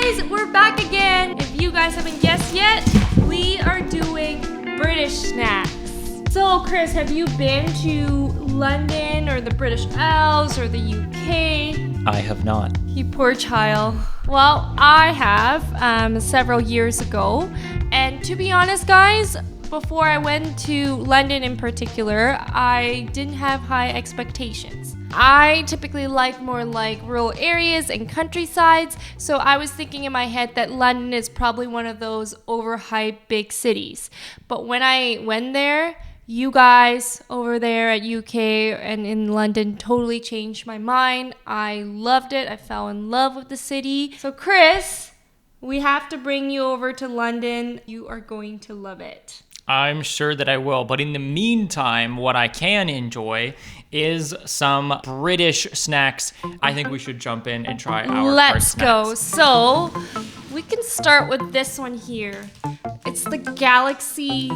guys, we're back again. If you guys haven't guessed yet, we are doing British snacks. So Chris, have you been to London or the British Isles or the UK? I have not. You poor child. Well, I have several years ago. And to be honest, guys, before I went to London in particular, I didn't have high expectations. I typically like more like rural areas and countrysides, so I was thinking in my head that London is probably one of those overhyped big cities. But when I went there, you guys over there at UK and in London totally changed my mind. I loved it. I fell in love with the city. So Chris, we have to bring you over to London. You are going to love it. I'm sure that I will. But in the meantime, what I can enjoy is some British snacks. I think we should jump in and try our Let's first go. snacks. So we can start with this one here. It's the Galaxy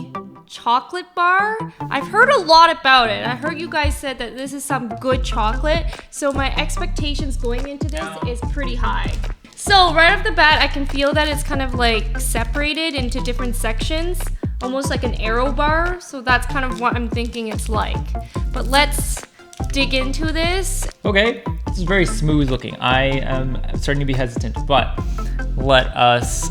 chocolate bar. I've heard a lot about it. I heard you guys said that this is some good chocolate. So my expectations going into this is pretty high. So right off the bat, I can feel that it's kind of like separated into different sections, almost like an arrow bar. So that's kind of what I'm thinking it's like. But let's dig into this. Okay, this is very smooth looking. I am starting to be hesitant, but let's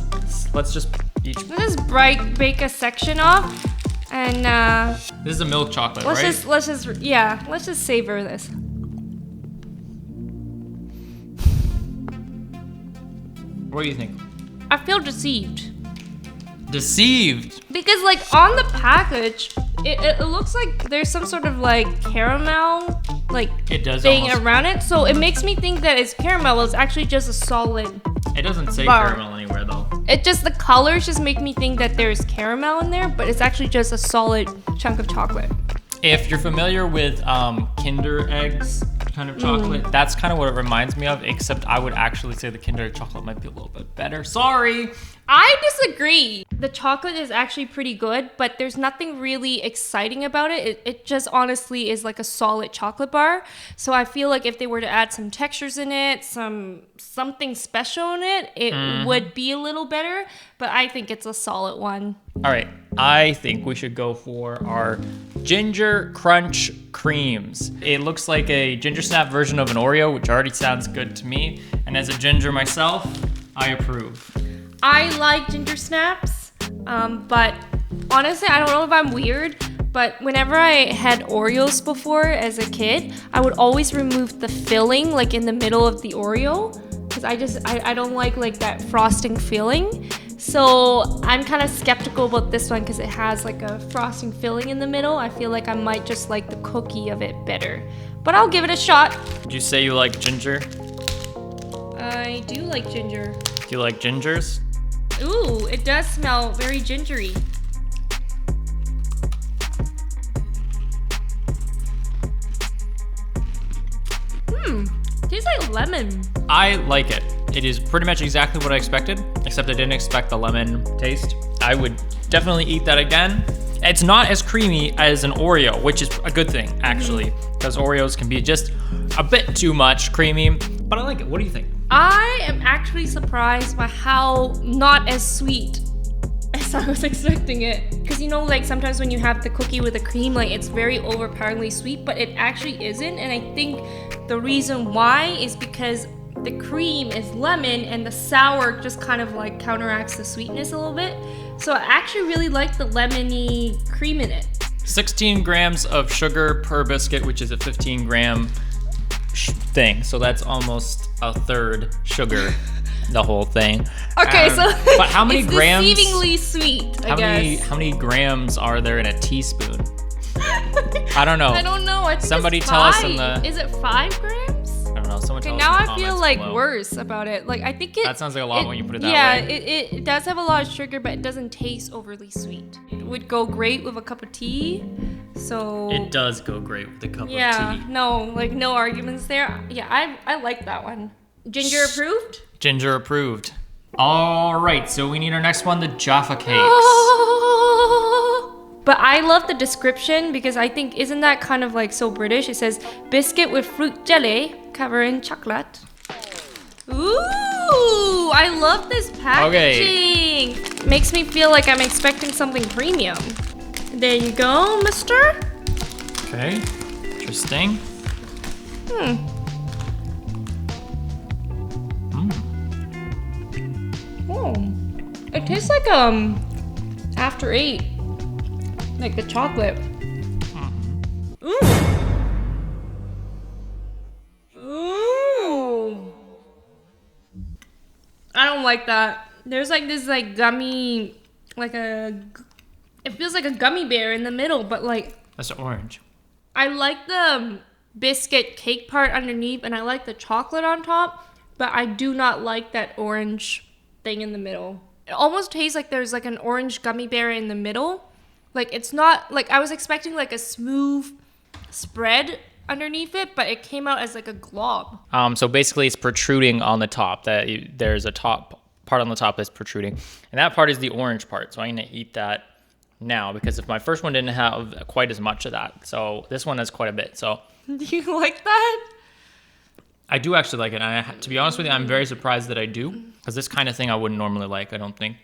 just each. Let's just break a section off. And This is a milk chocolate, let's right? let's just savor this. What do you think? I feel deceived. Deceived. Because like on the package, it looks like there's some sort of like caramel like It does thing almost. around it. So it makes me think that it's caramel. It's actually just a solid. It doesn't say bar. caramel anywhere though. It just, the colors just make me think that there's caramel in there, but it's actually just a solid chunk of chocolate. If you're familiar with Kinder Eggs kind of chocolate, that's kind of what it reminds me of, except I would actually say the Kinder Egg chocolate might be a little bit better. Sorry. I disagree. The chocolate is actually pretty good, but there's nothing really exciting about it. It just honestly is like a solid chocolate bar. So I feel like if they were to add some textures in it, something special in it, it would be a little better. But I think it's a solid one. All right, I think we should go for our Ginger Crunch Creams. It looks like a ginger snap version of an Oreo, which already sounds good to me. And as a ginger myself, I approve. I like ginger snaps, but honestly, I don't know if I'm weird, but whenever I had Oreos before as a kid, I would always remove the filling like in the middle of the Oreo, because I don't like that frosting filling. So I'm kind of skeptical about this one because it has like a frosting filling in the middle. I feel like I might just like the cookie of it better, but I'll give it a shot. Did you say you like ginger? I do like ginger. Do you like gingers? Ooh, it does smell very gingery. Tastes like lemon. I like it. It is pretty much exactly what I expected, except I didn't expect the lemon taste. I would definitely eat that again. It's not as creamy as an Oreo, which is a good thing, actually, because Oreos can be just a bit too much creamy, but I like it. What do you think? I am actually surprised by how not as sweet as I was expecting it. Because you know, like sometimes when you have the cookie with the cream, like it's very overpoweringly sweet, but it actually isn't. And I think the reason why is because the cream is lemon and the sour just kind of like counteracts the sweetness a little bit. So I actually really like the lemony cream in it. 16 grams of sugar per biscuit, which is a 15 gram thing. So that's almost a third sugar, the whole thing. Okay, so but how many it's grams? deceivingly sweet, I guess. How many grams are there in a teaspoon? I don't know. I don't know. I think Somebody it's tell us 5. in the. Is it 5 grams? I don't know. Someone Okay, tell now us in I the feel comments like below. worse about it. Like I think it. That sounds like a lot when you put it that yeah, way. it does have a lot of sugar, but it doesn't taste overly sweet. It would go great with a cup of tea. So. It does go great with a cup of Yeah, tea. no arguments there. Yeah, I like that one. Ginger approved? Ginger approved. All right, so we need our next one, the Jaffa cakes. But I love the description because I think, isn't that kind of like so British? It says biscuit with fruit jelly covered in chocolate. Ooh! Ooh, I love this packaging. Makes me feel like I'm expecting something premium. There you go, mister. Okay, interesting. Oh, it tastes like after 8, like the chocolate. Ooh. Ooh. I don't like that. There's like this like gummy, it feels like a gummy bear in the middle, but like. That's orange. I like the biscuit cake part underneath, and I like the chocolate on top, but I do not like that orange thing in the middle. It almost tastes like there's like an orange gummy bear in the middle. Like it's not, like I was expecting like a smooth spread underneath it, but it came out as like a glob. So basically it's protruding on the top. There's a top part on the top that's protruding. And that part is the orange part. So I'm gonna eat that now because if my first one didn't have quite as much of that. So this one has quite a bit. So Do you like that? I do actually like it. And to be honest with you, I'm very surprised that I do, because this kind of thing I wouldn't normally like, I don't think.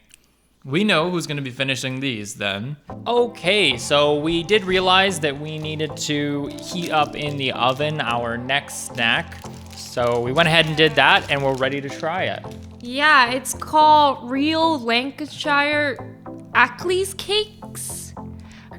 We know who's going to be finishing these then. Okay, so we did realize that we needed to heat up in the oven our next snack. So we went ahead and did that, and we're ready to try it. Yeah, it's called real Lancashire Ackley's cakes.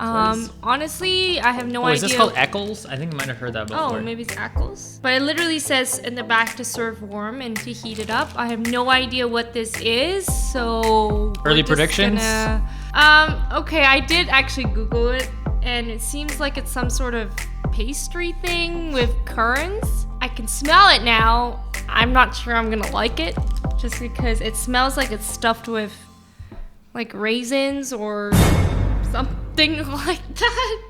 Honestly, I have no idea. Is this called Eccles? I think I might have heard that before. Oh, maybe it's Ackles. But it literally says in the back to serve warm and to heat it up. I have no idea what this is, so early predictions? Okay, I did actually Google it, and it seems like it's some sort of pastry thing with currants. I can smell it now. I'm not sure I'm gonna like it, just because it smells like it's stuffed with like raisins or something like that.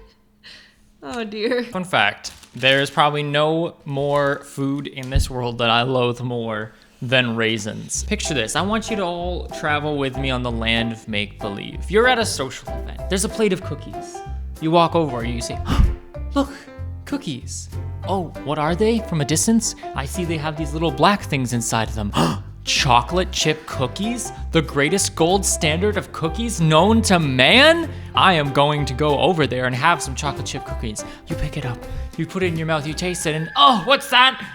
Oh dear. Fun fact, there's probably no more food in this world that I loathe more than raisins. Picture this, I want you to all travel with me on the land of make-believe. You're at a social event, there's a plate of cookies. You walk over and you say, oh, look, cookies. Oh, what are they? From a distance, I see they have these little black things inside of them. Chocolate chip cookies? The greatest gold standard of cookies known to man? I am going to go over there and have some chocolate chip cookies. You pick it up, you put it in your mouth, you taste it, and oh, what's that?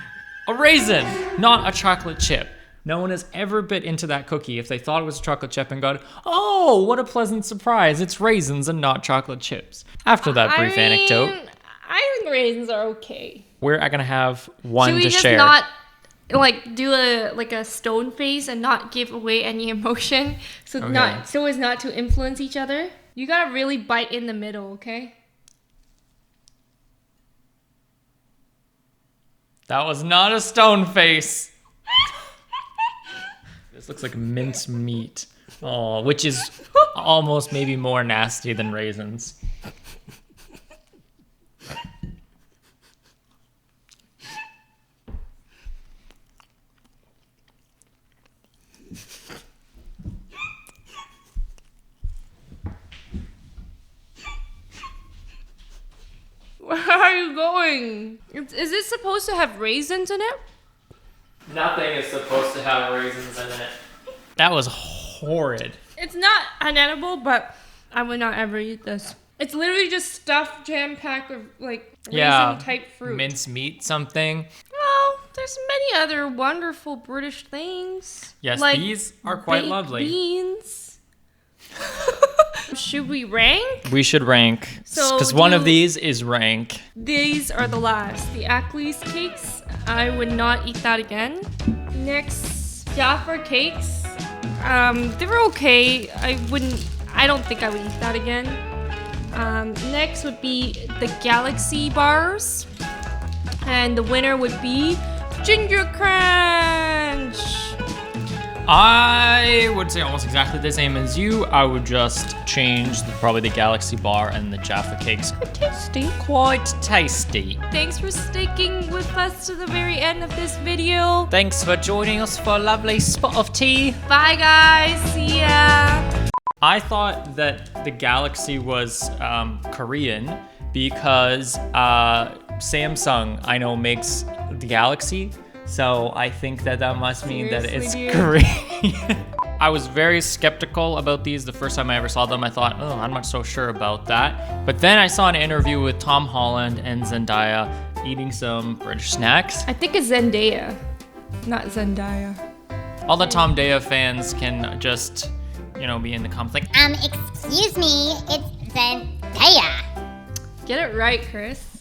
A raisin, not a chocolate chip. No one has ever bit into that cookie if they thought it was a chocolate chip and got, oh, what a pleasant surprise. It's raisins and not chocolate chips. After that brief anecdote. I think raisins are okay. We're gonna have one to share. Should we just not like do a stone face and not give away any emotion, so as not to influence each other? You gotta really bite in the middle, okay? That was not a stone face. This looks like minced meat. Oh, which is almost maybe more nasty than raisins. Where are you going? Is it supposed to have raisins in it? Nothing is supposed to have raisins in it. That was horrid. It's not unedible, but I would not ever eat this. It's literally just stuffed jam-packed with like raisin-type fruit. Mince meat something. Well, there's many other wonderful British things. Yes, like these are quite lovely. Beans. Should we rank? We should rank. Because one of these is rank. These are the last. The Ackley's cakes. I would not eat that again. Next, Jaffa cakes. They were okay. I don't think I would eat that again. Next would be the Galaxy bars. And the winner would be Ginger Crunch. I would say almost exactly the same as you. I would just change probably the Galaxy bar and the Jaffa cakes. Tasty. Quite tasty. Thanks for sticking with us to the very end of this video. Thanks for joining us for a lovely spot of tea. Bye guys, see ya. I thought that the Galaxy was Korean because Samsung, I know, makes the Galaxy, So I think that must mean that it's Seriously, dude? great. I was very skeptical about these the first time I ever saw them. I thought, oh, I'm not so sure about that. But then I saw an interview with Tom Holland and Zendaya eating some British snacks. I think it's Zendaya, not Zendaya. All the Tom Daya fans can just, be in the comments like, excuse me, it's Zendaya. Get it right, Chris.